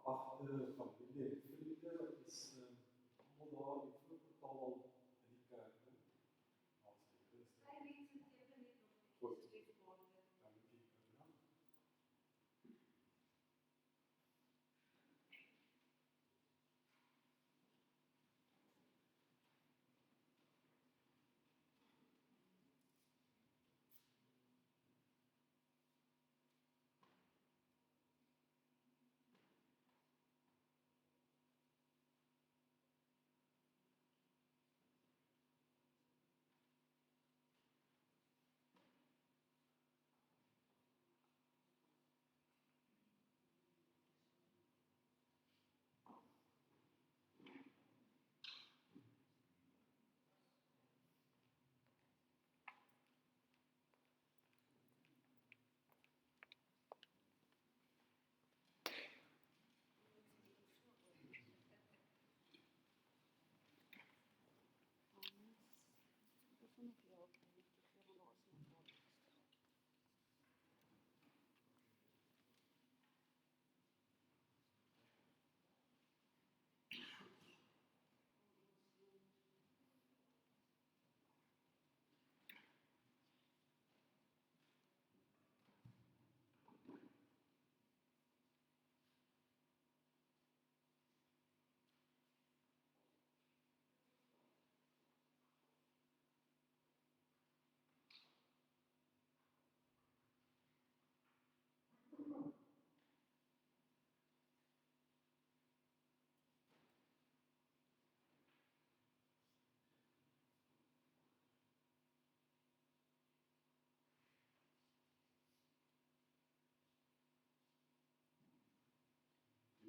Geagte familie en vriende, wat is allemaal daar in voorportaal in die kerk. Goed, dankie.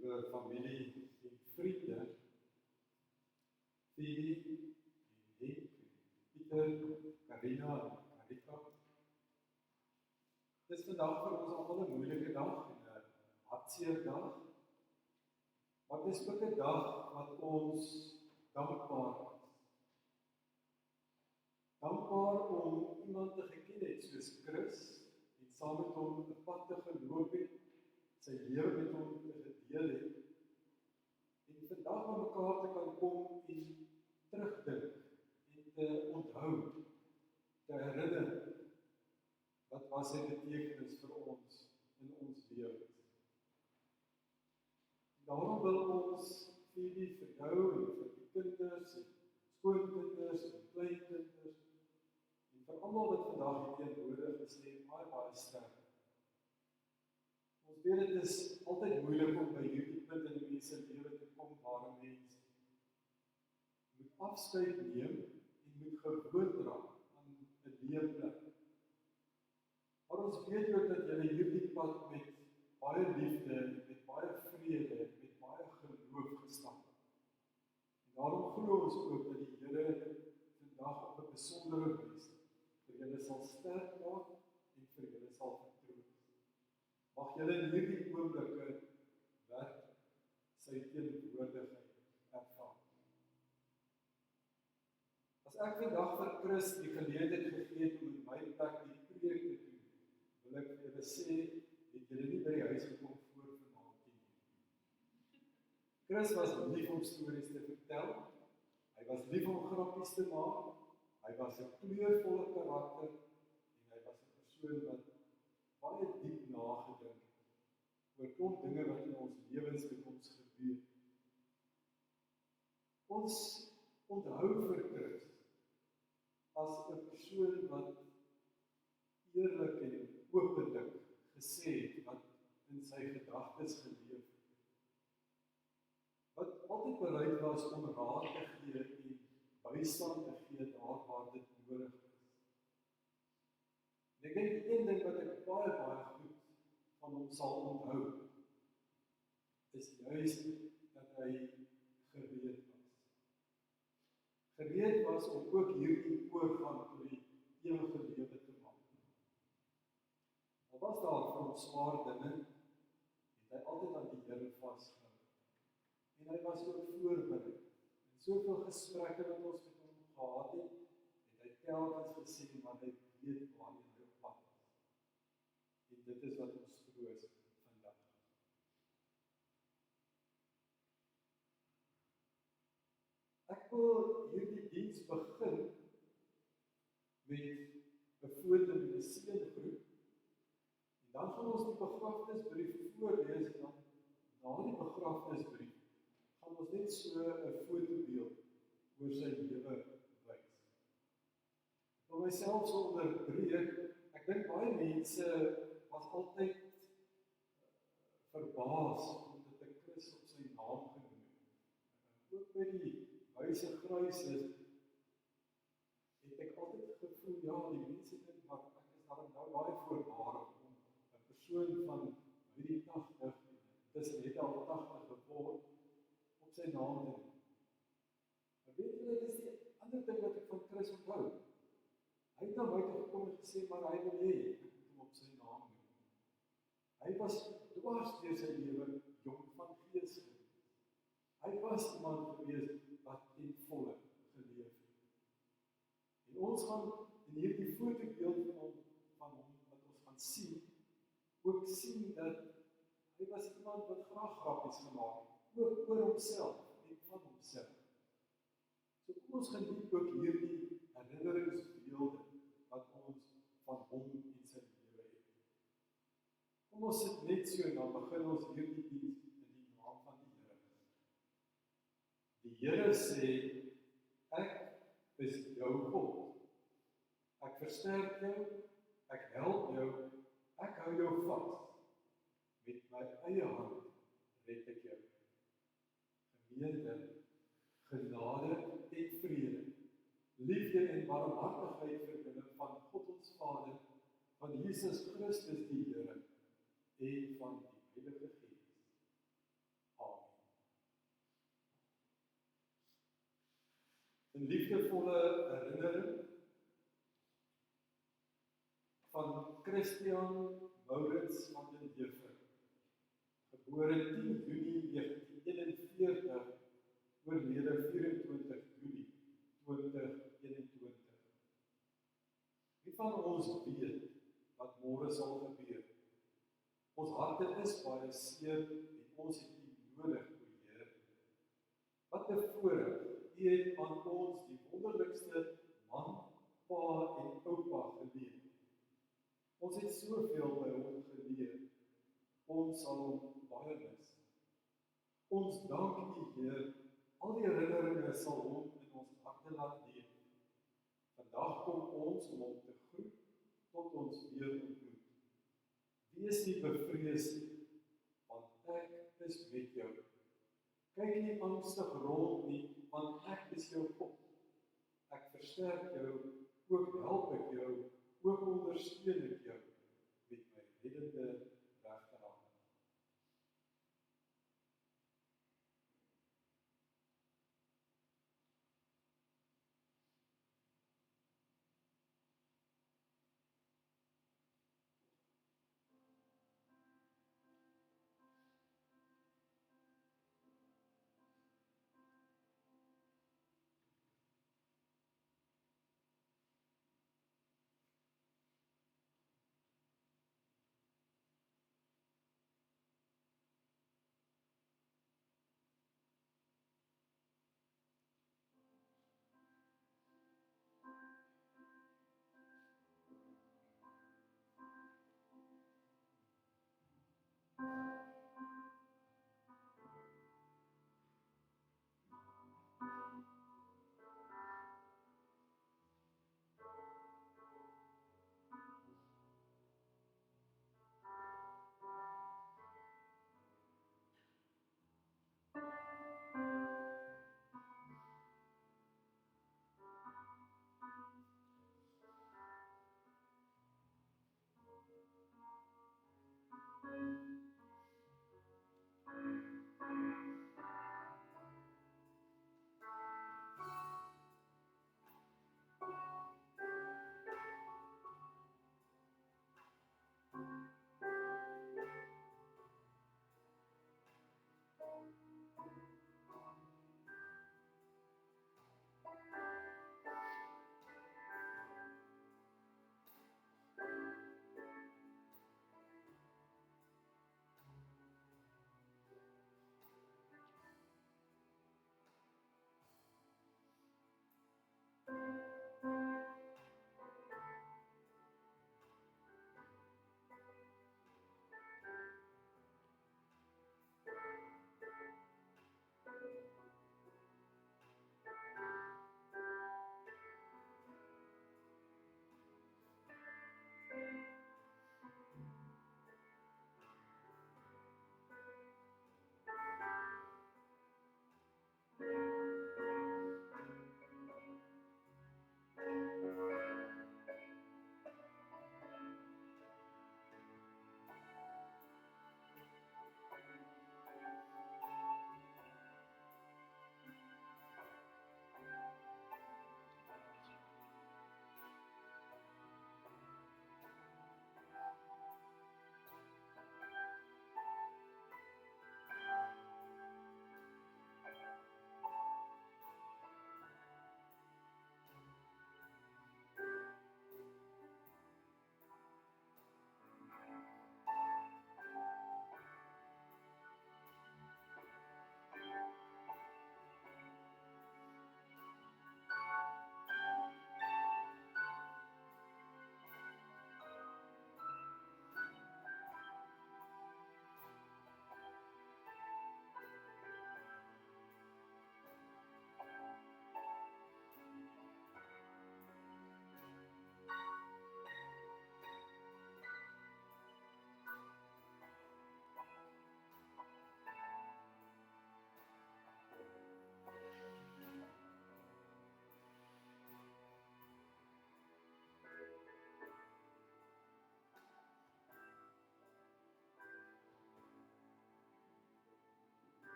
Liewe familie en vriende, Phoebe en Henk, Pieter, Karina en Karika. Dit is vandag vir ons allemaal 'n moeilike dag en 'n hartseer dag, maar dit is ook 'n dag wat ons dankbaar is. Dankbaar om iemand te geken het soos Chris en saam met hom 'n pad te geloop het, sy lewe met hom te gedeel het, en vandag aan mekaar te kan kom en terugdink en te onthou, te herinner, wat was sy betekenis vir ons in ons lewens. Daarom wil ons Phoebe vir jou en vir die kinders, en skoonkinders en kleinkinders, en vir almal wat vandag hier teenwoordig is, sê baie sterk. Ons weet dit is altyd moeilik om by hierdie punt in die mense lewe te kom waar 'n mens moet afskeid neem en moet gewoon raak aan 'n leefplek. Maar ons weet ook dat jy hierdie pad met baie liefde, met baie vrede, met baie geloof gestap het. En daarom glo ons ook dat die Here vandag op 'n besondere wyse vir julle sal sterk maak en vir julle sal vertroos. Mag julle in hierdie oomblikke werk sy teenwoordigheid ervaar. As ek vandag vir Chris die geleentheid gegee het om in my plek die preek te doen, wil ek vir julle sê, het julle nie by die huis gekom voor vanaand nie. Chris was lief om stories te vertel, hy was lief om grappies te maak, hy was 'n kleurvolle karakter en hy was 'n persoon wat baie diep nagedink het oor klomp dinge wat in ons lewens met ons gebeur. Ons onthou vir Chris as 'n persoon wat eerlik en openlik gesê het wat in sy gedagtes geleef het. Wat altyd bereid was om raad te gee en bystand te gee daar waar dit nodig is. En ek dink die een ding wat ek baie goed van hom sal onthou, is juist dat hy gereed was. Gereed was om ook hierdie oorgang tot die ewige lewe te maak. Al was daar vir hom swaar dinge, het hy altyd aan die Here vasgehou. En hy was ook voorberei. En soveel gesprekke wat ons met hom gehad het, het hy telkens gesê, maar hy weet waarheen hy op pad is. En dit is wat ons troos vandag. Ek wil hierdie diens begin met 'n foto met 'n seëngroep. En dan gaan ons die begrafnisbrief voorlees en dan na die begrafnisbrief gaan ons net so 'n fotobeeld oor sy lewe wys. Ek wil myself so onderbreek. Ek dink baie mense was altyd verbaas omdat 'n Christus op sy naam genoem het. Ook by die wyse kruis het ek altyd gevoel, ja, die mense dink, maar ek is daarom nou baie voorbarig om 'n persoon van hierdie 80, tussen het al 80 geword, op sy naam te noem. Maar weet julle, dis die ander ding wat ek van Christus onthou. Hy het na my toe gekom en gesê, maar hy wil hê, ek moet hom op sy naam noem. Hy was dwars deur sy lewe jong van gees gewees. Hy was iemand gewees wat ten volle geleef het. En ons gaan in hierdie fotobeeld van hom wat ons gaan sien, ook sien dat hy was iemand wat graag grappies gemaak het, ook oor homself en van homself. So kom ons geniet ook hierdie herinneringsbeelde wat ons van hom en sy lewe het. Kom ons sit net so en dan begin ons hierdie diens in die naam van die Here. Die Here sê, ek is jou God. Ek versterk jou, ek help jou, ek hou jou vas. Met my eie hand red ek jou. Gemeente, genade en vrede, liefde en barmhartigheid vir julle van God ons Vader, van Jesus Christus die Here en van die Heilige Gees. Amen. 'n liefdevolle herinnering van Christian Maurits van den Heever, gebore 10 Junie 1941, oorlede 24 Julie 2021. Wie van ons weet wat môre sal gebeur? Ons harte is baie seer en ons het U nodig, o Here. Wat 'n voorreg, U het aan ons die wonderlikste man, pa en oupa geleer. Ons het soveel by hom geleer. Ons sal hom baie mis. Ons dank U, Heer. Al die herinneringe sal hom in ons harte laat leef. Vandag kom ons om hom te groet tot ons weer ontmoet. Wees nie bevrees nie, want ek is met jou. Kyk nie angstig rond nie, want ek is jou God. Ek versterk jou, ook help ek jou, ook ondersteun ek jou met my reddende regterhand.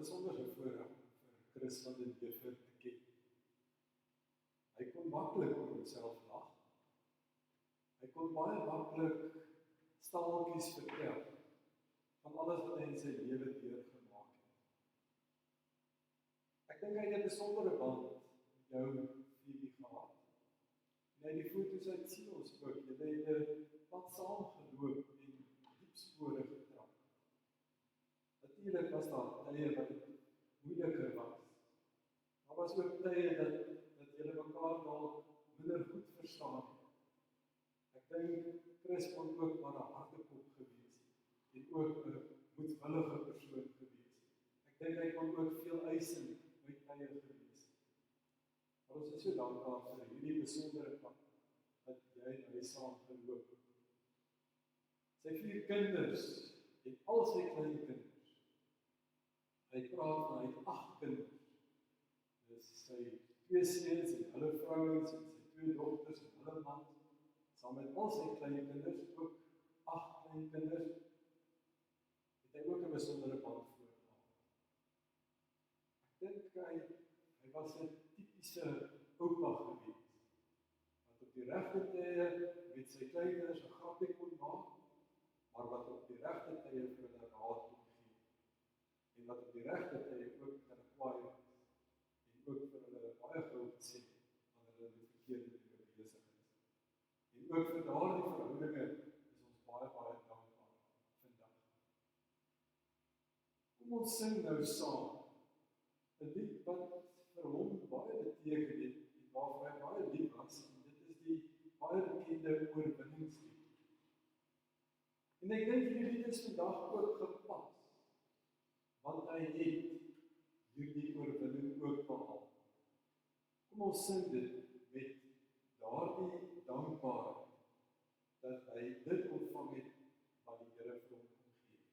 besondere voorreg vir Chris van den Heever te ken. Hy kon maklik oor homself lag. Hy kon baie maklik staaltjies vertel van alles wat hy in sy lewe deurgemaak het. Ek dink hy het 'n besondere band met jou Phoebe gehad. En hy die foto's uit sien ons ook, julle het 'n pad saam geloop en diep spore getrap. Natuurlijk was daar tye wat het moeiliker was. Daar was ook tye dat julle mekaar dalk minder goed verstaan het. Ek dink Chris kon ook maar 'n hartekop gewees het en ook 'n moedwillige persoon gewees het. Ek dink hy kon ook veel eisend met tye gewees het. Maar ons is so dankbaar vir hierdie besondere pad wat jy en hy saam geloop het. Sy 4 kinders en al sy kleinkinders. Hy praat van hy het 8 kinders. Dis sy 2 seuns en hulle vrouens en sy 2 dogters en hulle man, saam met al sy kleinkinders, ook 8 kleinkinders, het hy ook 'n besondere band voorgehad. Ek dink hy was 'n tipiese oupa gewees, wat op die regte tye met sy kleinkinders 'n grappie kon maak, maar wat op die regte tye vir hulle raad kon gee. En wat op die regte tye ook kan kwaai was. En ook vir hulle baie groot sê, wanneer hulle met verkeerde dinge besig is. En ook vir daardie verhoudinge is ons baie dankbaar vandag. Kom ons sing nou saam 'n lied wat vir hom baie beteken het en waarvoor hy baie lief was, en dit is die baie bekende oorwinningslied. En ek dink hierdie lied is vandag ook gepas, want hy het hierdie oorwinning ook behaal. Kom ons sing dit met daardie dankbaarheid dat hy dit ontvang het wat die Here vir hom kon gee.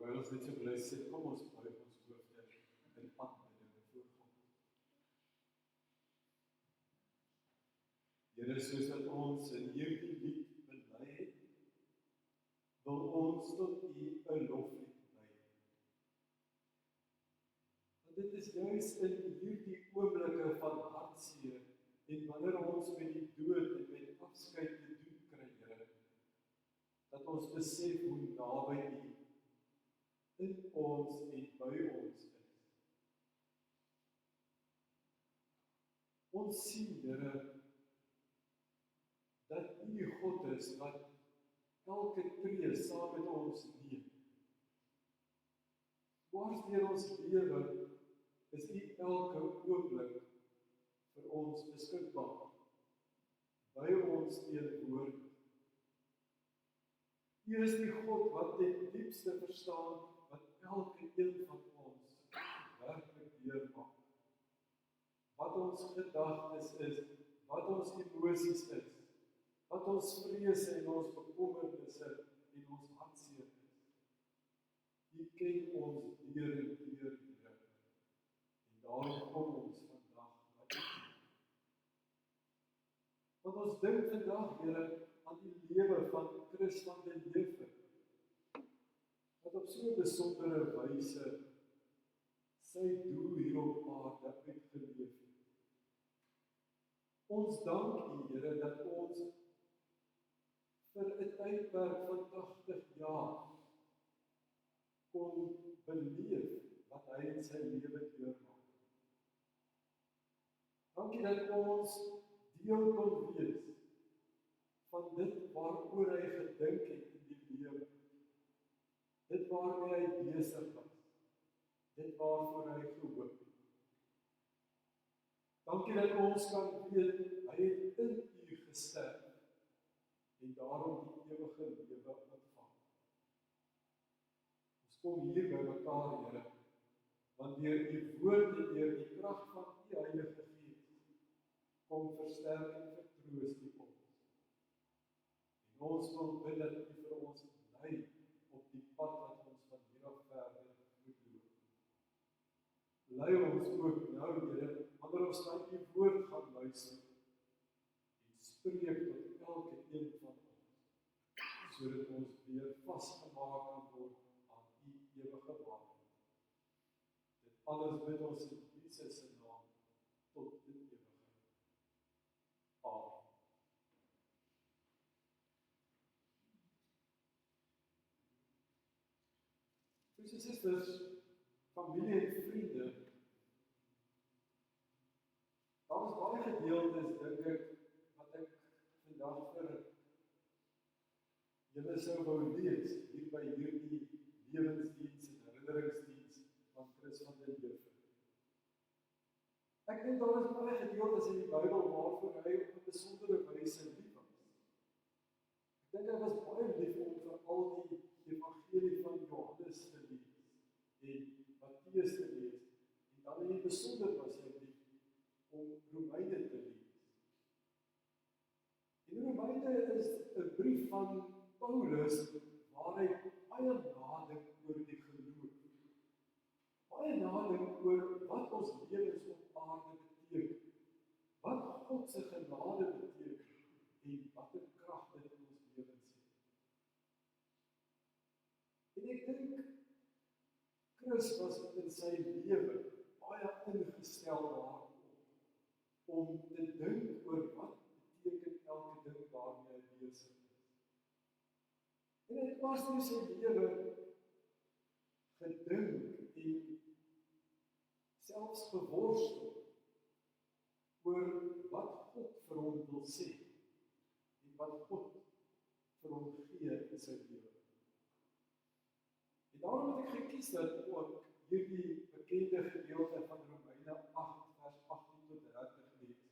terwyl ons net so bly sit, kom ons buig ons hoofde in aanbidding voor God. Here, soos wat ons in hierdie lied bely het, wil ons tot U 'n loflied bly. Want dit is juis in hierdie oomblikke van hartseer en wanneer ons met die dood en met afskeid te doen kry, Here, dat ons besef hoe naby U in ons en by ons is. Ons sien, Here, dat U die God is wat elke tree saam met ons neem. Dwars deur ons lewe is U elke oomblik vir ons beskikbaar, by ons teenwoordig. U is die God wat ten diepste verstaan wat elke een van ons werklik deurmaak. Wat ons gedagtes is, wat ons emosies is, wat ons vrese en ons bekommernisse en ons hartseer is. U ken ons deur en deur, Here. En daarom kom ons vandag by U. Want ons dink vandag, Here, aan die lewe van Chris van den Heever, wat op so 'n besondere wyse sy doel hier op aarde uitgeleef het. Ons dank U, Here, dat ons vir 'n tydperk van 80 jaar kon beleef wat hy in sy lewe deurmaak. Dankie dat ons deel kon wees van dit waaroor hy gedink het in die lewe. Dit waarmee hy besig was. Dit waarvoor hy gehoop het. Dankie dat ons kan weet, hy het in U gesterf en daarom die ewige lewe ontvang. Ons kom hier by mekaar, Here, want deur U woord en deur die krag van U Heilige Gees kom versterking, vertroos U ons. En ons wil bid dat U vir ons lei op die pad wat ons van hier af verder moet loop. Lei ons ook nou, Here, wanneer ons na U woord gaan luister en spreek tot elke een van ons, sodat ons weer vasgemaak kan word aan U ewige waarheid. Dit alles bid ons in Jesus se naam tot die ewige. Amen. Broers en susters, familie en vriende, daar is baie gedeeltes, dink ek, wat ek vandag vir julle sou wou lees, hier by hierdie lewensdiens en herinneringsdiens van Chris van den Heever. Ek dink daar is baie gedeeltes in die Bybel waarvoor hy op 'n besondere wyse lief was. Ek dink hy was baie lief om vir al die evangelie van Johannes te lees en Matteus te lees, en dan in die besonder was hy lief om Romeine te lees. En Romeine is 'n brief van Paulus waar hy baie nadink oor die geloof. Baie nadink oor wat ons lewens op aarde beteken. Wat God se genade beteken en watter krag dit in ons lewens het. En ek dink Chris was in sy lewe baie ingestel daarop om te dink oor wat beteken elke ding waarmee hy besig is. En hy was in sy lewe gedink en selfs geworstel oor wat God vir hom wil sê en wat God vir hom gee in sy lewe. En daarom het ek gekies dat ook hierdie bekende gedeelte van Romeine 8 vers 18 tot 30 lees.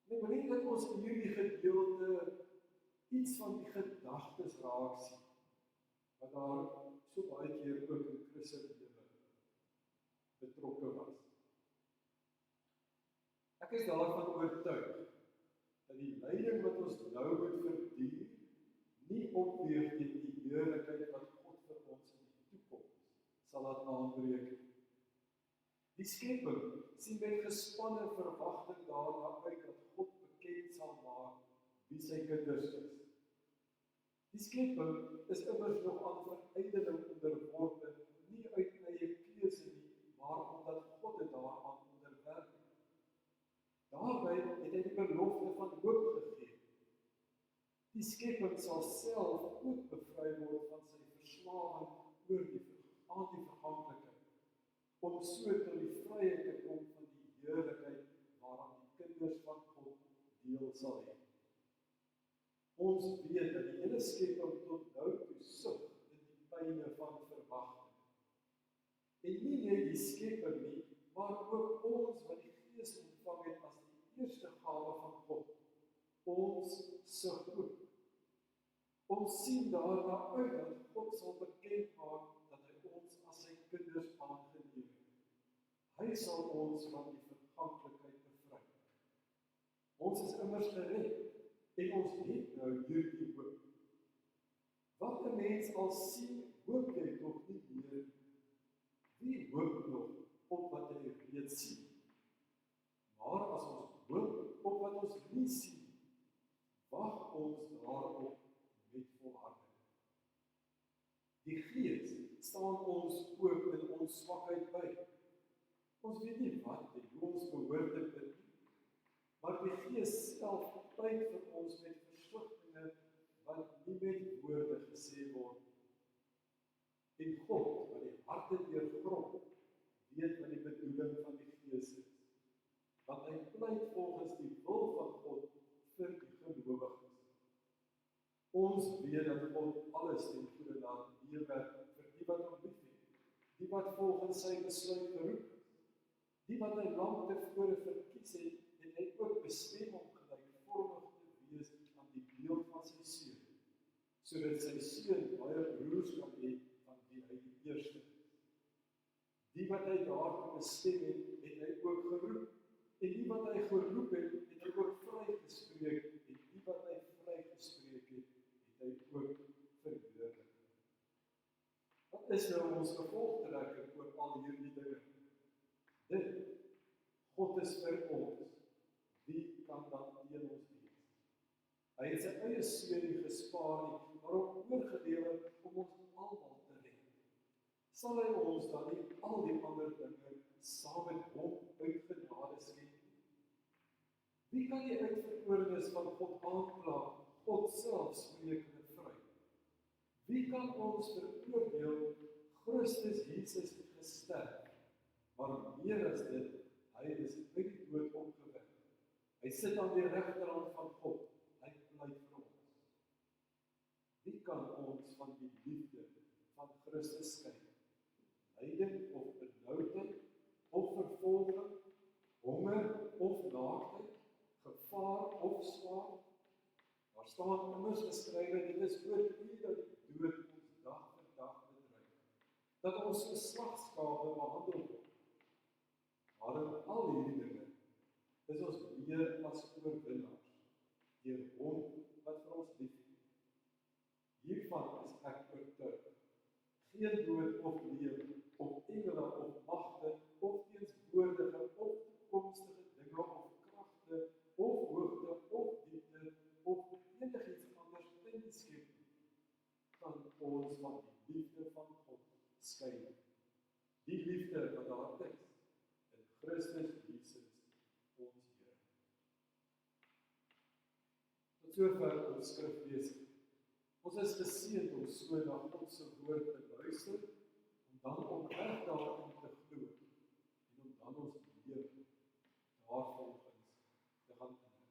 En ek wil nie dat ons in hierdie gedeelte iets van die gedagtes raak sien, wat daar so baie keer ook in Chris se lewe betrokke was. Ek is daarvan oortuig dat die lyding wat ons nou moet verduur, nie opweeg teen die heerlikheid wat God vir sal dit aanbreek. Die skepping sien met gespanne verwagting daarna uit dat God bekend sal maak wie sy kinders is. Die skepping is immers nog aan verydeling onderworpe, nie uit eie keuse nie, maar omdat God dit daaraan onderwerp het. Daarby het hy die belofte van hoop gegee. Die skepping sal self ook bevry word van sy verslawing aan die verganklikheid, om so tot die vryheid te kom van die heerlikheid waaraan die kinders van God deel sal hê. Ons weet dat die hele skepping tot nou toe sug in die pyne van verwagting. En nie net die skepping nie, maar ook ons wat die Gees ontvang het as die eerste gawe van God. Ons sug ook. Ons sien daarna uit dat God sal bekend maak dat hy ons as sy kinders aangeneem het. Hy sal ons van die verganklikheid bevry. Ons is immers gered en ons het nou hierdie hoop. Wat 'n mens al sien, hoop jy tog nie meer. Wie hoop nog op wat hy reeds sien? Maar as ons hoop op wat ons nie sien, wag ons daarop met volharding. Die Gees staan ons ook in ons swakheid by. Ons weet nie wat en hoe ons behoort te bid nie, maar die Gees self pleit vir ons met versigtinge wat nie met woorde gesê word nie. En God, wat die harte deurgrond, weet wat die bedoeling van die Gees is. Want hy pleit volgens die wil van God vir die gelowiges. Ons weet dat God alles ten goeie laat meewerk vir die wat hom liefhet, die wat volgens sy besluit geroep is, die wat hy lank tevore verkies het, en hy ook bestem om gelykvormig te wees aan die beeld van sy seun, sodat sy seun baie broers kan hê van wie hy die eerste is. Die wat hy daartoe bestem het, het hy ook geroep, en die wat hy geroep het, het hy ook vrygespreek, en die wat hy vrygespreek het, het hy ook verheerlik. Wat is nou ons gevolgtrekking oor al hierdie dinge? Dit, God is vir ons, wie kan dan teen ons wees? Hy het sy eie seun gespaar nie, maar hom oorgelewer om ons almal te red. Sal hy ons dan nie al die ander dinge saam met hom uit genade skenk? Wie kan die uitverkorenes van God aankla? God self spreek hulle vry. Wie kan ons veroordeel? Christus Jesus het gesterf, maar meer as dit, hy is uit die dood opgewek. Hy sit aan die regterhand van God, hy pleit vir ons. Wie kan ons van die liefde van Christus skei? Lyding of benoudheid, of vervolging, honger of naaktheid, gevaar of swaard? Daar staan immers geskrywe, dit is oor U dat die dood ons dag vir dag bedreig, dat ons geslagskape behandel word. Maar in al hierdie dinge is ons meer as oorwinnaars deur hom wat vir ons liefhet. Hiervan is ek oortuig. Geen dood of lewe, of engele of magte, of teenswoordige of toekomstige dinge of kragte, of hoogte of diepte, of enigiets anders in die skepping kan ons van die liefde van God skei. Die liefde wat daar is in Christus Jesus ons Here. Tot sover ons skriflesing. Ons is geseënd om so na God se woord te luister, om dan opreg daarin te glo, en om dan ons lewe daarvolgens te gaan doen.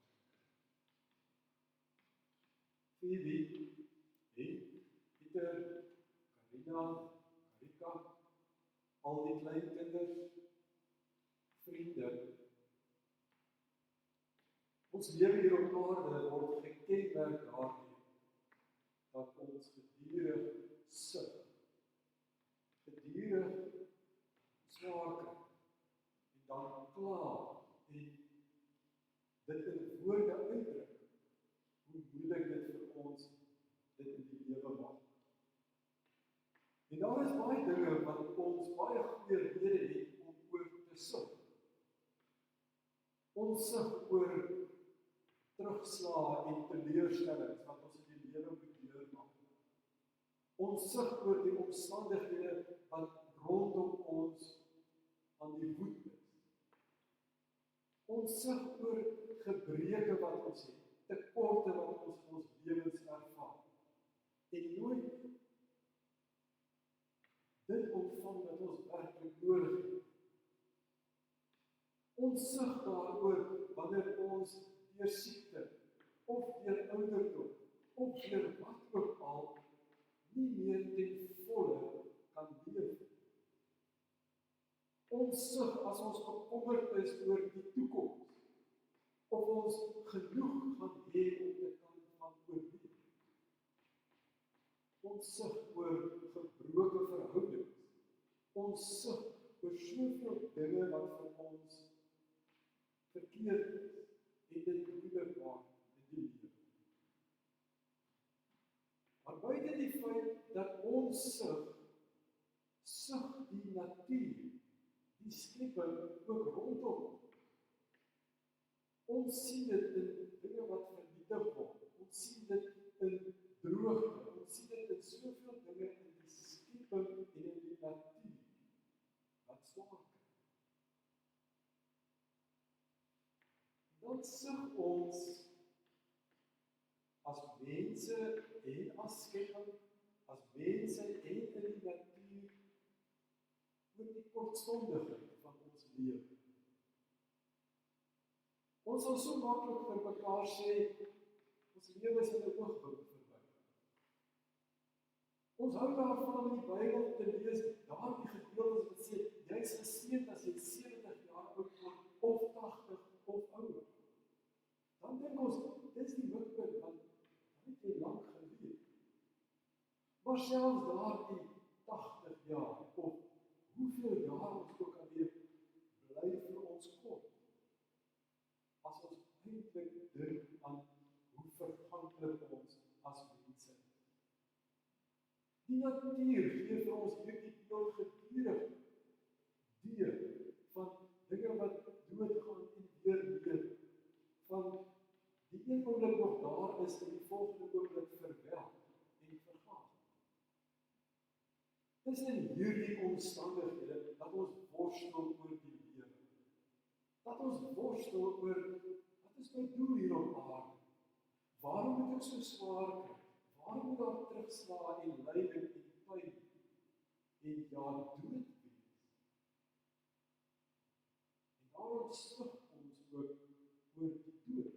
Phoebe, Pieter, Karina, Karika, al die kleinkinders, vriende. Ons lewe hier op aarde word gekenmerk daarmee dat ons gedurig sug, gedurig swaar kry, en dan kla en dit in woorde uitdruk, hoe moeilik dit vir ons dit in die lewe maak. En daar is baie dinge wat ons baie goeie rede het om oor te sug. Ons sug oor terugslae en teleurstellings wat ons in die lewe moet deurmaak. Ons sug oor die omstandighede wat rondom ons aan die voet is. Ons sug oor gebreke wat ons het, tekorte wat ons in ons lewens ervaar. En nooit dit ontvang wat ons werklik nodig het. Ons sug daaroor wanneer ons deur siekte, of deur ouderdom, of deur wat ook al, nie meer ten volle kan leef. Ons sug as ons bekommerd is oor die toekoms, of ons genoeg gaan hê om te kan oorleef. Ons sug oor gebroke verhoudings. Ons sug oor soveel dinge wat vir ons verkeerd is en dit moeilik maak in die lewe. Maar buite die feit dat ons sug die natuur, die skepping ook rondom. Ons sien dit in dinge wat vernietig word. Ons sien dit in droogte. Ons sien dit in soveel dinge in die skepping en in die natuur wat swaar kry. Dan sug ons as mense en as skepping, as mense en in die natuur, oor die kortstondigheid van ons lewe. Ons sal so maklik vir mekaar sê, ons lewe is in 'n oogwink verby. Ons hou daarvan om in die Bybel te lees, daardie gedeeltes wat sê, jy is geseënd as jy 70 jaar oud word, of 80 of ouer. Dan dink ons, dit is die mikpunt, want dan het jy lank geleef. Maar selfs daardie 80 jaar, of hoeveel jaar ons ook al leef, bly vir ons kort. As ons eintlik dink aan hoe verganklik ons as mense is. Die natuur gee vir ons hierdie beeld gedurig deur van dinge wat doodgaan en weer leef, van die een oomblik nog daar is en die volgende oomblik verwelk en vergaan. Dis in hierdie omstandighede dat ons worstel oor die lewe. Dat ons worstel oor, wat is my doel hier op aarde? Waarom moet ek so swaar kry? Waarom moet daar terugslae en lyding en pyn en dood wees? En daarom sug ons ook oor die dood.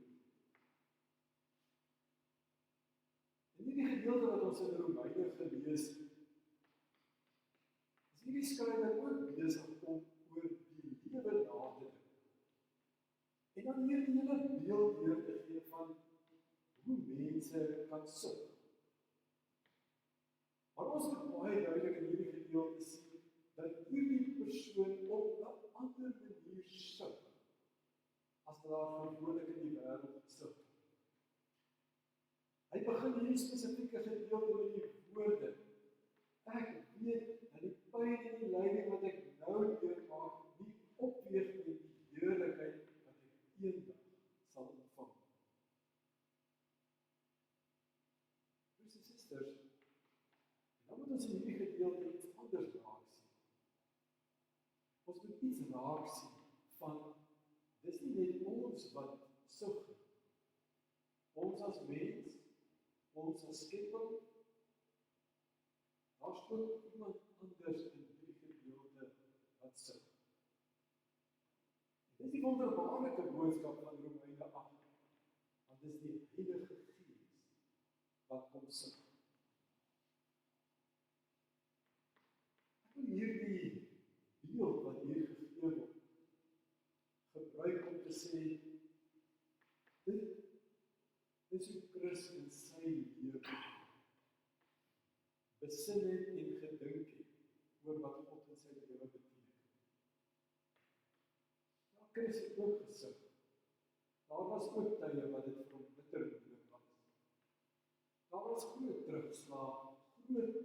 In hierdie gedeelte wat ons in Romeine gelees het, is hierdie skrywer ook besig om oor die lewe na te dink. En dan hier die hele beeld weer te gee van hoe mense kan sug. Maar ons moet baie duidelik in hierdie gedeelte sien, dat hierdie persoon op 'n ander manier sug, as wat daar gewoonlik in die wêreld sug. Hy begin hierdie spesifieke gedeelte met die woorde, ek weet dat die pyn en die lyding wat ek nou deurmaak, nie opweeg met die heerlikheid wat ek eendag sal ontvang. Broers en susters, nou moet ons in hierdie gedeelte iets anders raak sien. Ons moet iets raak sien van, dis nie net ons wat sug nie. Ons as mens, ons as skepping, daar's ook iemand anders in hierdie gedeelte wat sug. Dis die wonderbaarlike boodskap van Romeine 8, want dis die Heilige Gees wat kom sug. Ek wil hierdie beeld wat hier gegee word, gebruik om te sê, dit is hoe Christus in sy lewe besin het en gedink het oor wat God in sy lewe beteken. Ja, Christus het ook gesig. Daar was ook tye wat dit vir hom bitter moeilik was. Daar was groot terugslag, groot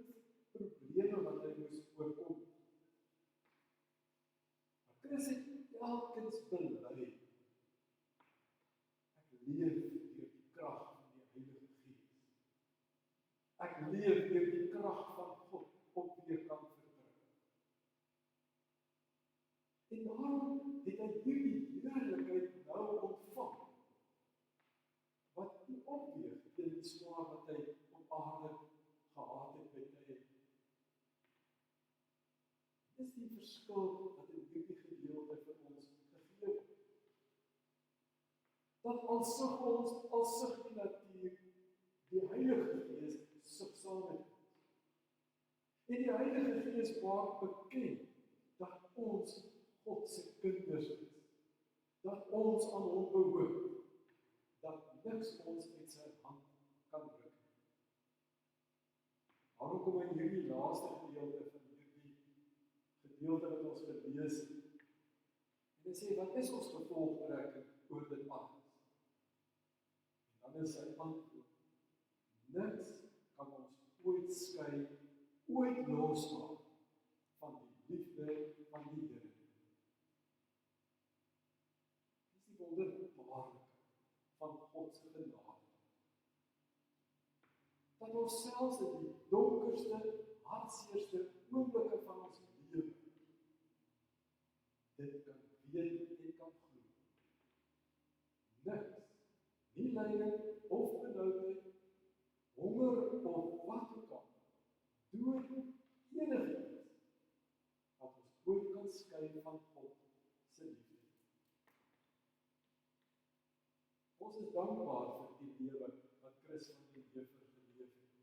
probleme wat hy moes oorkom. Maar Chris het telkens bely, ek leef deur die krag van die Heilige Gees. Ek leef deur die krag van God op wie ek kan vertrou. En daarom het hy hierdie heerlikheid nou ontvang, wat nie opweeg teen die swaar wat hy op aarde gehad het by tye. Dis die verskil wat in hierdie gedeelte vir ons gegee word. Dat al sug die natuur, die Heilige Gees sug saam met ons. En die Heilige Gees maak bekend dat ons God se kinders is, dat ons aan hom behoort, dat niks ons uit sy hand kan ruk. Daarom kom in hierdie laaste gedeelte van hierdie gedeelte wat ons gelees het, en hy sê, wat is ons gevolgtrekking oor dit alles? En dan is sy antwoord, niks kan ons ooit skei, ooit losmaak van die liefde van die Here. Dis die wonderbaarlikheid van God se genade. Dat ons selfs in die donkerste, hartseerste oomblikke van ons lewe dit kan weet en kan glo. Niks, nie lyding of benoudheid, honger of wat ook al, dood enigiets wat ons ooit kan skei van God se liefde. Ons is dankbaar vir die lewe wat Chris van den Heever geleef het,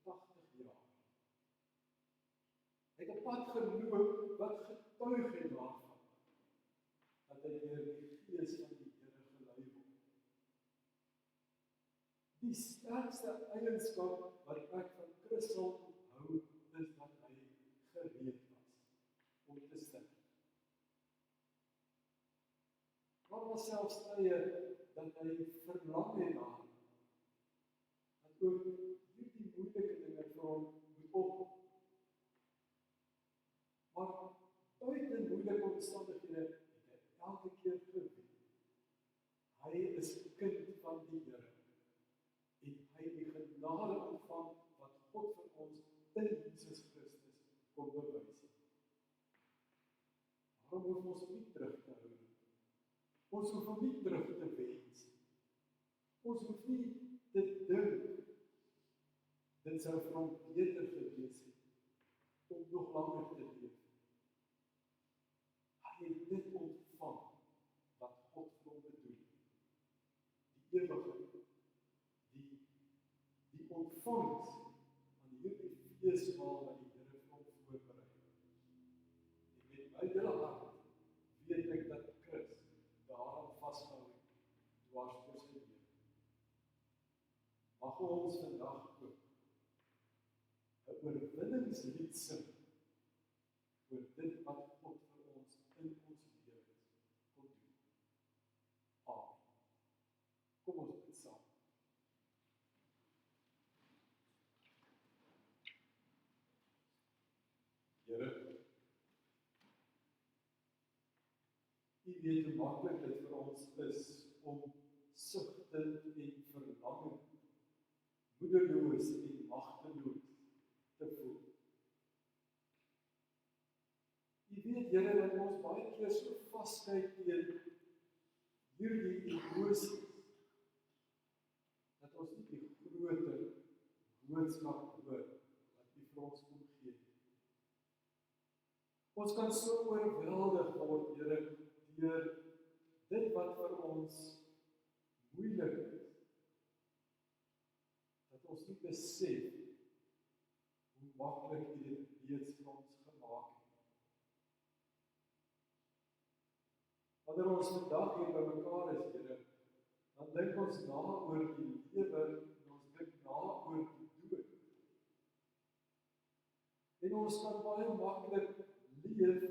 vir 80 jaar. Hy het 'n pad geloop wat getuig het daarvan, dat hy deur die Gees van die Here gelei word. Die sterkste eienskap wat ek van Chris sal onthou, is dat hy gereed was om te sterf. Daar was selfs tye dat hy verlang het daarna, dat ook hierdie moeilike dinge vir hom moet opkom. Maar buite moeilike omstandighede het hy elke keer geweet. Hy is 'n kind van die Here en hy het die genade ontvang wat God vir ons in Jesus Christus kom bewys het. Waarom hoef ons nie terug te hou? Ons hoef nie terug te wens. Ons hoef nie te dink dit sou vir hom beter gewees het om nog langer te leef. Hy het dit ontvang wat God vir hom bedoel. Die ewigheid, die ontvangs aan hierdie feesmaal wat die Here vir hom voorberei. En met my hele hart weet ek dat Chris daaraan vasgehou het, dwars deur sy lewe. Mag ons vandag ook 'n oorwinningslied sing oor dit wat God vir ons in ons lewens kon doen. Amen. Kom ons bid saam. Here, U weet hoe maklik dit vir ons is om sugtend en verlangend, moedeloos en magteloos te voel. U weet, Here, dat ons baie keer so vaskyk teen hierdie emosies, dat ons nie die groter boodskap hoor wat U vir ons kom gee. Ons kan so oorweldig word, Here, deur dit wat vir ons moeilik is, dat ons nie besef hoe maklik U dit reeds vir ons gemaak het. Wanneer ons vandag hier by mekaar is, Here, dan dink ons na oor die lewe en ons dink na oor die dood. En ons kan baie maklik leef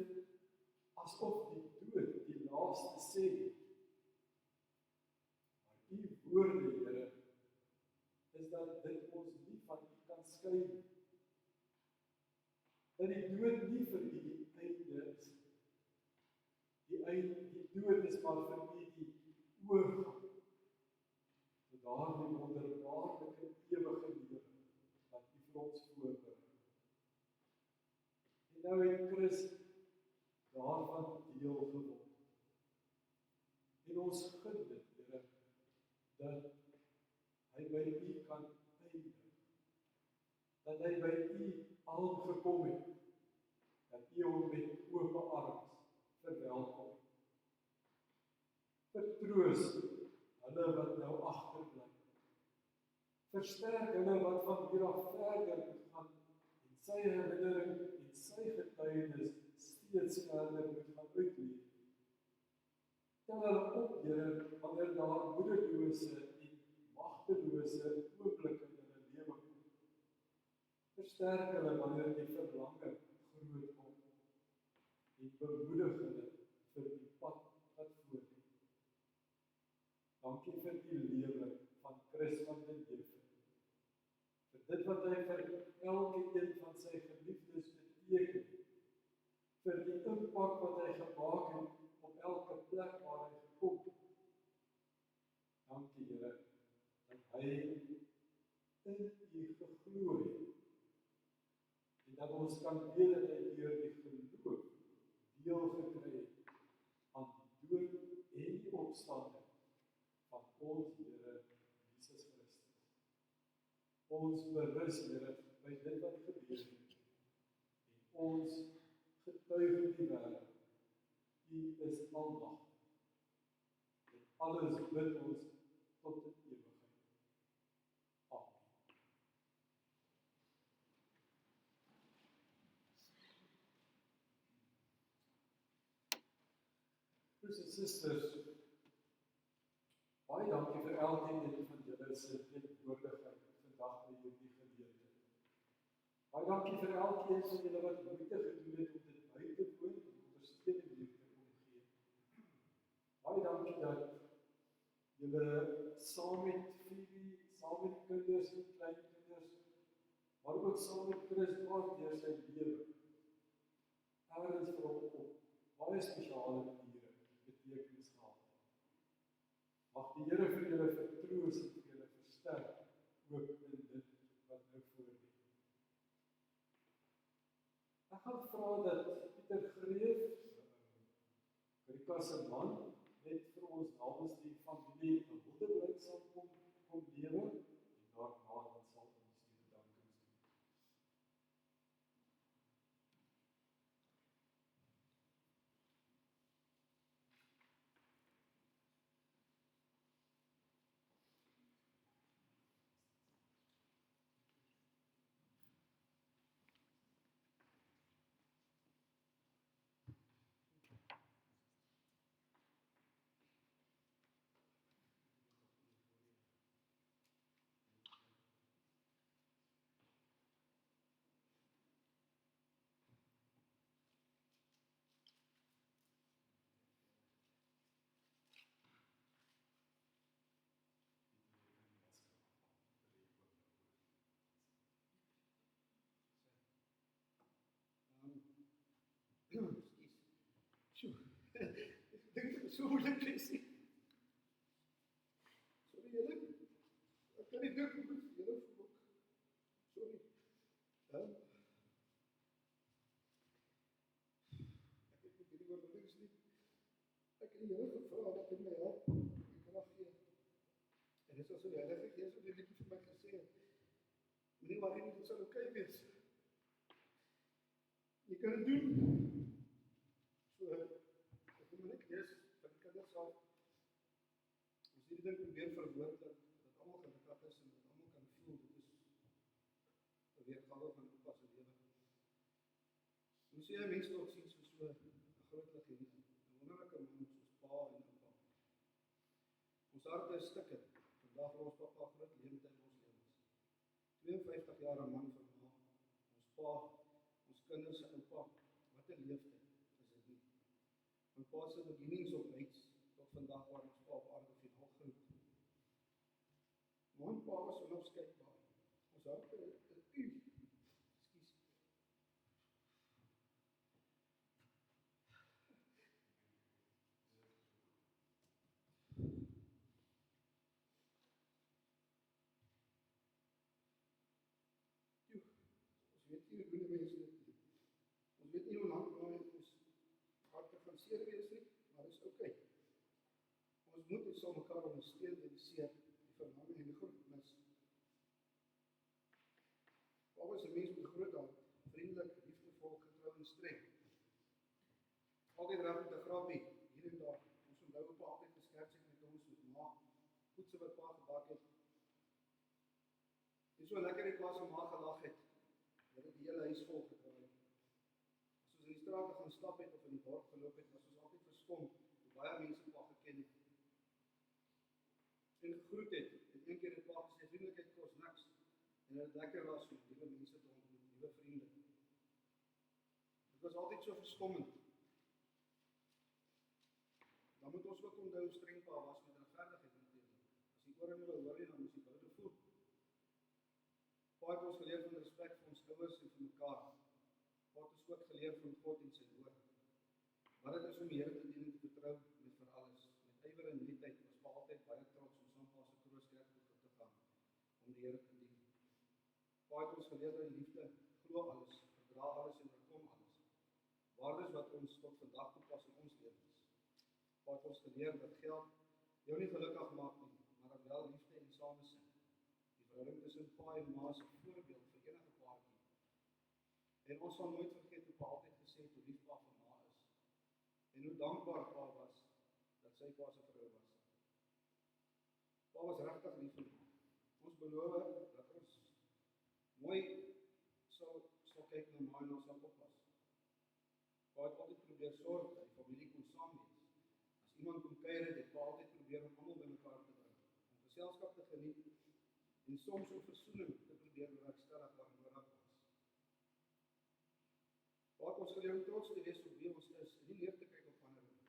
asof die dood die laaste sê het. Maar U woorde, Here, is dat dit ons nie van U kan skei nie. dat die dood nie vir u die einde is. Die dood is maar vir u die oorgang. So daardie wonderbaarlike ewige lewe wat u vir ons voorberei. En nou het Christus daarvan deel geword. En ons gun dit, Here, dat hy by u kan eindig. Dat hy by u aangekom het. Dat u hom met oop arms verwelkom. Vertroos hulle wat nou agterbly. Versterk hulle wat van hier af verder moet gaan en sy herinnering en sy getuienis steeds verder moet gaan uitleef. Tel hulle op, Here, wanneer daar moederlose en magtelose oomblikke in hulle lewe kom. Versterk hulle wanneer die verlange groot word en bemoedig hulle vir die pad wat voor lê. Dankie vir die lewe van Christus van den Heever. Vir dit wat hy vir elke een van sy geliefdes beteken. Vir die impak wat hy gemaak het op elke plek waar hy gekom het. Dankie, Here, dat hy in u geglo het. En dat ons kan weet dat hy deur die geloof deel gekry het aan die dood en die opstanding van ons Here Jesus Christus. Ons berus, Here, by dit wat gebeur het. En ons getuig in die wêreld. U is almagtig. En alles bid ons tot in ewigheid. Amen. Broers en susters, baie dankie vir elkeen van julle se teenwoordigheid vandag by hierdie gedeelte. Baie dankie vir elkeen van julle wat moeite gedoen het om dit by te woon en ondersteuning hier te kom gee. Baie dankie dat julle saam met Phoebe, saam met kinders en kleinkinders, maar ook saam met Chris dwars deur sy lewe, ergens vir hom op baie spesiale maniere betekenis gehad. Mag die Here vir julle vertroos en vir julle versterk, ook in dit wat nou voor lê. Ek gaan vra dat Pieter Greef, Rika se man, net vir ons namens die familie 'n Hildeblyk sal kom lewe, en daarna dan sal ons die bedankings doen. Ek dink dit is so moeilik te sê. Sorry julle, ek kan nie dink hoe dit julle voel. Sorry. Ek het hierdie oorwinning nie. Ek het die Here gevra dat hy my help, die krag gee. En dit is so die Heilige Gees wat die liedjie vir my gesê het. Moenie worry nie, dit sal oukei wees. Jy kan dit doen. So, ek moet net lees, vir die kinders af. Ons hierdie ding probeer verwoord dat almal gelukkig is en dat almal kan voel, dit is 'n weergawe van oupa se lewe. Hoe sê jy mense nog sien so 'n groot legende, 'n wonderlike man soos pa en oupa. Ons harte is stikkend. Vandag was pappa groot leemte in ons lewens. 52 jaar 'n man van ma, ons pa, ons kinders se oupa, wat 'n leeftyd is dit nie. My pa se bedienings op reeds, tot vandag waar ons pa op aarde finaal groet. My pa was onafskeidbaar. Ons harte is u. Ekskuus. Miskien doen die mense dit nie. Ons weet nie hoe lank ons harte gaan seer wees nie, maar dis oukei. Ons moet ons sal mekaar ondersteun in die seer, die verlamming en die groot mis. Paulus is 'n mens met groot hart, vriendelik, liefdevol, getrou en streng. Altyd reg met 'n grappie, hier en daar. Ons onthou op altyd geskerts het met ons met ma, voedse wat pa gebak het. En so lekker die pa se ma gelag het, dat het die hele huis vol gedraai. As ons in die strate gaan stap het of in die dorp geloop het, was ons altyd verstom hoe baie mense pa geken het. En gegroet het, en een keer het pa gesê, vriendelikheid kos niks. En dit lekker was om nuwe mense te ontmoet, nuwe vriende. Dit was altyd so verstommend. Dan moet ons ook onthou streng pa was met regverdigheid natuurlik. As die ore nie wil hoor nie, dan moes die boude voer. Pa het ons geleer van respek vir ons ouers en vir mekaar. Pa het ons ook geleer van God en sy woord. Wat dit is om die Here te dien en te vertrou met vir alles. Met ywer en netheid was pa altyd baie trots om saam pa se krooskerk toe te gaan om die Here te dien. Pa het ons geleer dat die liefde glo alles, verdra alles en oorkom alles. Waardes wat ons tot vandag toepas in ons lewens. Pa het ons geleer dat geld jou nie gelukkig maak nie, maar dat wel liefde en samesin. Die verhouding tussen pa en ma is 'n voorbeeld vir enige paartjie. En ons sal nooit vergeet hoe pa altyd gesê het hoe lief pa vir ma is. En hoe dankbaar pa was dat sy pa se vrou was. Pa was regtig lief vir ma. Ons beloof dat ons mooi sal kyk na ma en ons sal oppas. Pa het altyd probeer sorg dat die familie kon saam wees. As iemand kom kuier het, pa altyd probeer om almal bymekaar te bring, om geselskap te geniet en soms om versoening te probeer bewerkstellig waar nodig was. Pa het ons geleer om trots te wees op wie ons is en nie neer te kyk op ander nie.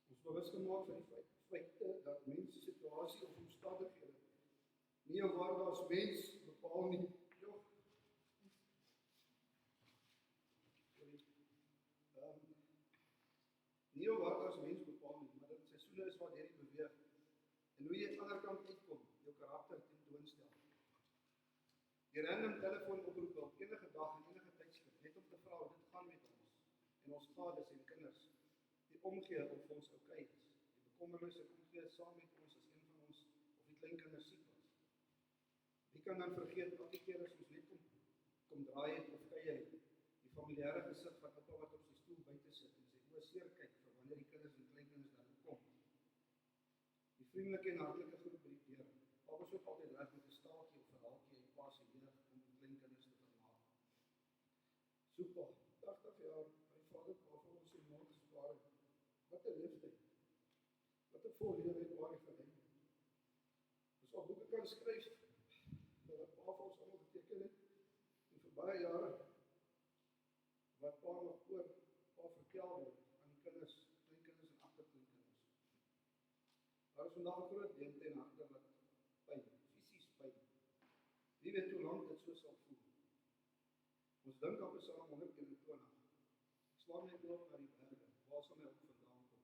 Ons bewus gemaak van die feite dat mense situasie of omstandighede nie jou waarde as mens bepaal nie. Nie jou waarde as mens bepaal nie, maar dit seisoene is wat jy beweeg. En hoe jy aan die ander kant uitkom, jou karakter tentoonstel. Die random telefoonoproep op enige dag en enige tydstip, net om te vra hoe dit gaan met ons en ons gades en kinders. Die omgee of ons oukei is. Die bekommernis en omgee saam met ons as een van ons of die kleinkinders siek was. Wie kan dan vergeet elke keer as ons net kom draai het of kuier het, die familiêre gesig van oupa wat op sy stoel buite sit en sy oë seer kyk vir wanneer die kinders en kleinkinders dan kom. Die vriendelike en hartlike groet by die deur. Pa was ook altyd reg met 'n staaltjie of verhaaltjie uit pa se jeug om die kleinkinders te vermaak. So pa, 80 jaar, my vader pa vir ons sy môre gespaar het. Wat 'n leeftyd. Wat 'n vol lewe het waar hy gelei. Ons op boeke kan skryf wat pa vir ons almal beteken het en vir baie jare wat pa nog oor pa vertel word aan die kinders, kleinkinders en agterkleinkinders. Daar is vandag 'n groot leemte en harte wat pyn, fisies pyn. Wie weet hoe lank dit so sal voel. Ons dink op Psalm 121. Ek slaan net oop na die berge, waar sal my hulp vandaan kom?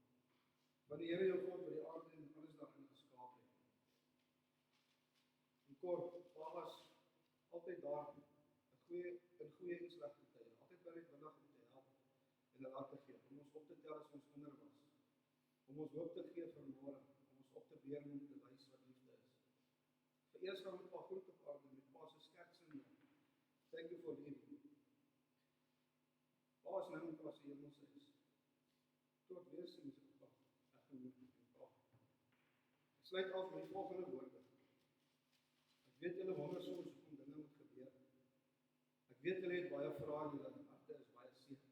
Want die Here jou God wat die aarde en alles daarin geskaap het. En kort, pa was altyd daar, in goeie en slegte tye, altyd bereidwillig om te help en raad te gee, om ons op te tel as ons onder was, om ons hoop te gee vir môre, om ons op te beer en om te wys wat liefde is. Vereers gaan met pa groet op aarde, met pa se skerts in jou. Thank you for living. Pa is nou in pa se hemelse is. Tot weersiens op pa, eggenoot en pa. Ek sluit af met die volgende woorde. Ek weet julle wonder soms hoekom dinge moet gebeur. Ek weet julle het baie vrae en julle harte is baie seer.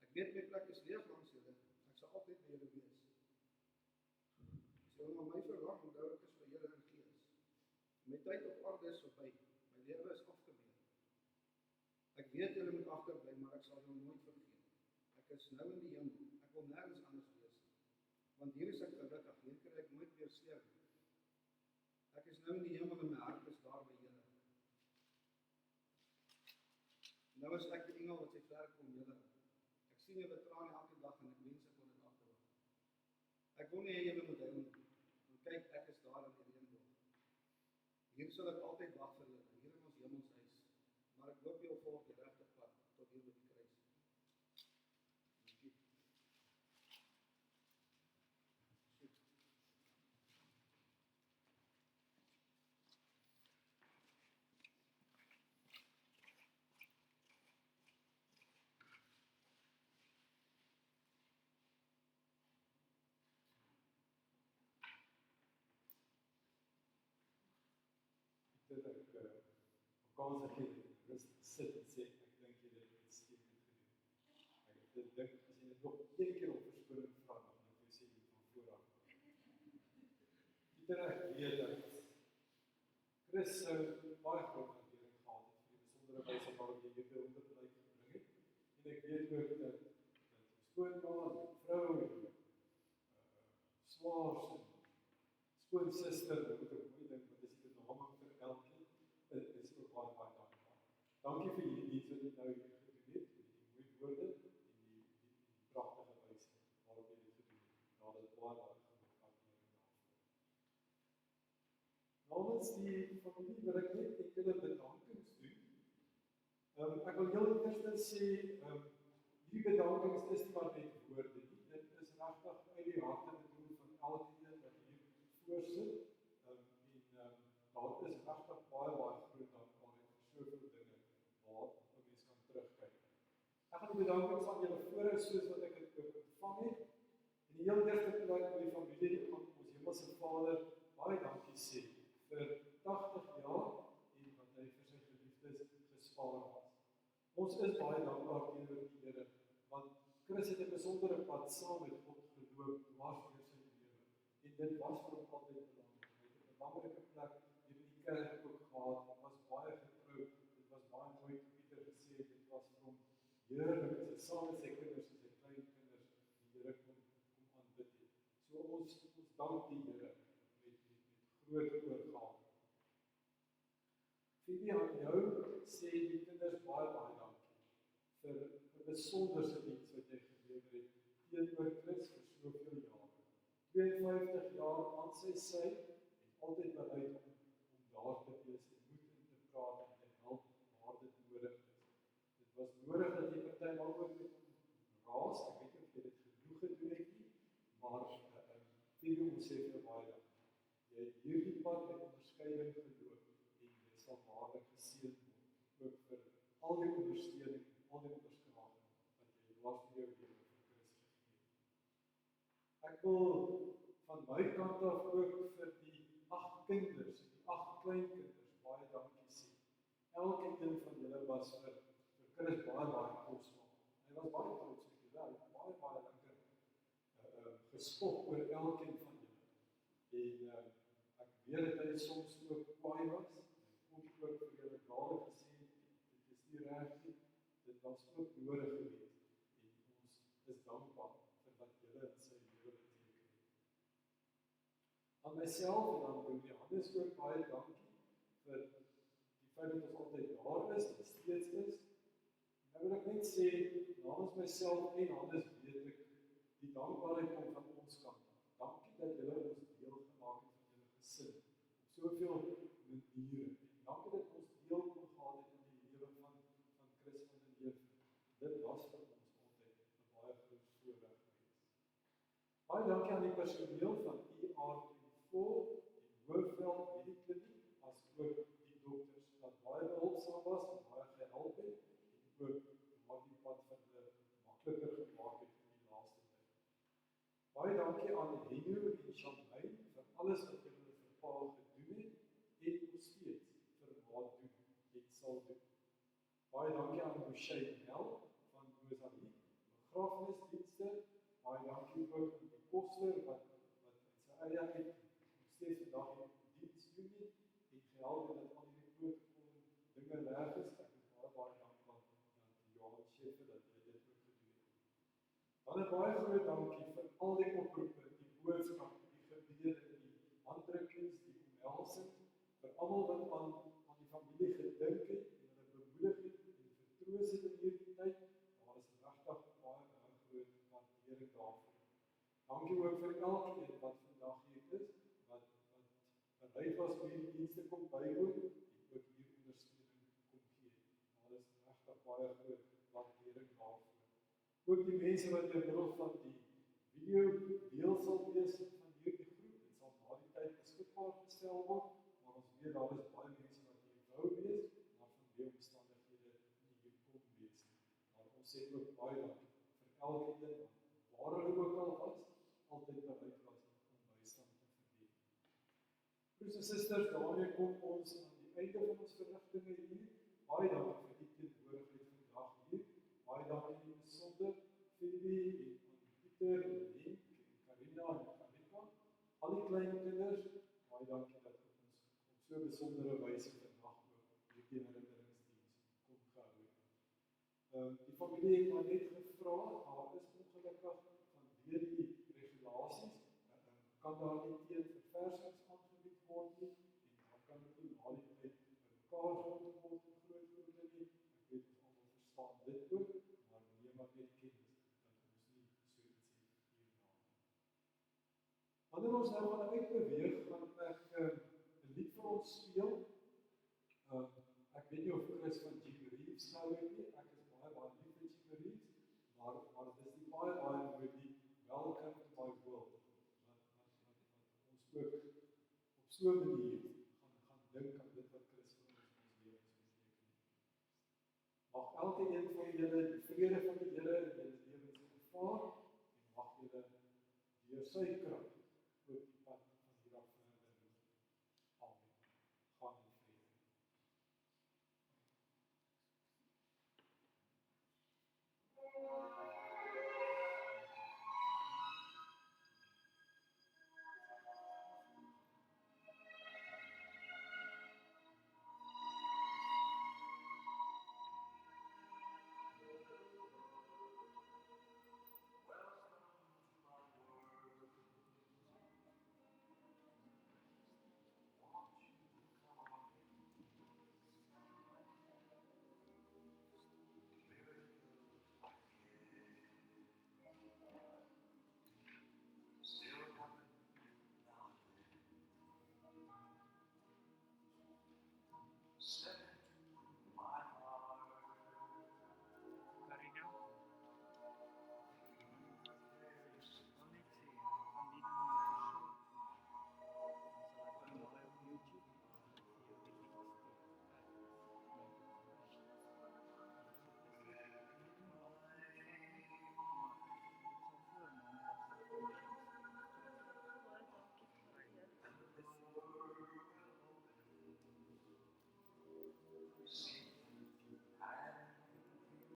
Ek weet my plek is leeg langs julle. Ek sal altyd by julle wees. As julle na my verlang, onthou ek is vir julle in gees. My tyd op aarde is verby. My lewe is afgemeet. Ek weet julle moet agterbly, maar ek sal julle nooit vergeet. Ek is nou in die hemel. Ek wil nêrens anders wees nie. Want hier is ek gelukkig. Hier kry ek nooit weer seer. Ek is nou in die hemel en my hart is daar by julle. Nou is ek die engel wat sy vlerk om julle. Ek sien 'n veteraan elke dag en ek wens ek kon dit agterwag. Ek wil nie hê julle moet huil nie. Want kyk, ek is daar in die reënboog. Hier sal ek altyd wag vir julle, hier in ons hemelshuis. Maar ek hoop julle volg die regte pad tot hier by die kruis. Dankie. Dit ek kans ek het rustig sit en sê, ek dink jy dit uitstekend gedoen. Ek dink, as jy dit nog een keer op verskoning vra, dan moet jy sê jy van vooraf. Pieter, ek weet dat Chris sou baie groot waardering gehad het vir die besondere wyse waarop jy hierdie onderblyk gebring het. En ek weet ook dat skoonma en vrou en swaars en skoonsister, dat moet ek mooi dink, want as jy dit naming vir elkeen, dit is ook baie dankbaar. Dankie vir hierdie diens wat jy nou hier gedoen het, met die mooi woorde en die pragtige wyse waarop jy dit gedoen het. Daar is baie groot waardering daarvoor. Namens die familie wil ek net enkele bedankings doen. Ek wil heel eerstens sê, die bedankings is nie maar net woorde nie. Dit is regtig uit die harte bedoel van elkeen wat hier voorsit. Daar is regtig baie groot dankbaarheid vir soveel dinge waar 'n mens kan terugkyk. Ek gaan die bedankings aan julle voorhou soos wat ek dit ook ontvang het. En die heel eerste plek wil die familie aan ons Hemelse Vader baie dankie sê vir 80 jaar en wat hy vir sy geliefdes gespaar het. Ons is baie dankbaar teenoor die Here, want Chris het 'n besondere pad saam met God geloop dwars deur sy lewe. En dit was vir hom altyd belangrik. Hy het 'n belangrike plek hier in die kerk ook gehad. Dit was baie getrou. Dit was baie mooi te Pieter gesê. Dit was vir hom heerlik as hy saam met sy kinders en sy kleinkinders die Here kon aanbid het. So ons dank die Here met groot oorgawe. Philly, aan jou sê die kinders baie dankie vir 'n besonderse diens wat jy gelewer het teenoor Chris vir soveel jare. 52 jaar aan sy sy en altyd bereid om daar te wees en moed in te praat en te help waar dit nodig is. Dit was nodig dat jy partymal ook met hom raas. Ek weet nie of jy dit genoeg gedoen het nie, maar Philly, ons sê vir jou baie dankie. Jy het hierdie pad met onderskeiding geloop en jy sal waarlik geseën word, ook vir al die ondersteuning, al die onderskraging wat jy dwars deur jou lewe vir Chris gegee het. Ek wil van my kant af ook vir die 8 kinders en die 8 kleinkinders baie dankie sê. Elke een van julle was vir Chris baie kosbaar. Hy was baie trots op julle. Hy het baie lekker gespot oor elkeen van julle. En ek weet dat hy soms ook kwaai was. Hy kom ook vir julle dadelik gesê, dit is nie reg nie. Dit was ook nodig geweest. En ons is dankbaar vir wat julle in sy lewe beteken het. Aan myself en aan Johannes ook baie dankie vir die feit dat ons altyd daar is en steeds is. Nou wil ek net sê, namens myself en Hannes weet ek, die dankbaarheid kom van ons kant af. Dankie dat julle ons deel gemaak het van julle gesin, op soveel maniere. En dankie dat ons deel kon gehad het in die lewe van Chris van den Heever. Dit was vir ons altyd 'n baie groot voorreg geweest. Baie dankie aan die personeel van ER24 en Hoofveld Medikliniek, as ook die dokters wat baie behulpsaam was en baie gehelp het, en ook die pad vir hulle makliker gemaak het in die laaste tyd. Baie dankie aan Henno en Champagne vir alles wat julle vir Pa gedoen het en nog steeds vir Ma doen en sal doen. Baie dankie aan Michelle Nel van Mozambique, begrafnisdienste. Baie dankie ook aan die Kostler wat uit sy eie uit nog steeds vandag die diens doen het en gehelp het dat al die protokol dinge reg is. Ek is baie dankbaar aan die Johan Scheffer dat hy dit ook gedoen het. Dan 'n baie groot dankie vir al die oproepe, die boodskap, die gebede, die handdrukkings, die omhelsing, vir almal wat aan die familie gedink het en hulle bemoedig het en vertroos het in hierdie tyd. Daar is regtig baie kom bywoon en ook hier ondersteuning kom gee. Daar is regtig baie groot waardering daarvoor. Ook die mense wat deur middel van die video deel sal wees van hierdie groep, dit sal na die tyd beskikbaar gestel word, maar ons weet daar is baie mense wat hier wou wees, maar vanweë omstandighede nie hier kon wees nie. Maar ons sê ook baie dankie vir elkeen wat waar hulle ook al was, altyd bereid was om bystand te verleen. Broers en susters, daarmee kom ons aan die einde van ons verrigtinge hier. Baie dankie vir die teenwoordigheid vandag hier. Baie dankie in die besonder Philby en Pieter en Henk en Karina en Karika. Al die klein kinders, baie dankie dat ons op so 'n besondere wyse vandag ook hierdie herinneringsdiens kon gehou het. Die familie het maar net gevra, daar is ongelukkig vanweer die regulasies, kan daar nie teen verversings aangebied word nie, en dan kan dit nie na die tyd bymekaar gehoor word vir groot groepe nie. Ek weet ons almal verstaan dit ook, maar neem maar net kennis dat ons nie so iets het hierna. Wanneer ons nou gaan uitbeweeg, gaan ek 'n lied vir ons speel. Ek weet nie of Chris van Jim Reeves nou weet nie, ek is baie lief vir Jim Reeves, maar dis die baie mooi lied, Welcome to my world, wat ons ook op so 'n manier gaan dink aan dit wat Christus vir ons lewens beteken. Mag elkeen van julle die vrede van die Here in julle lewens ervaar en mag julle deur sy krag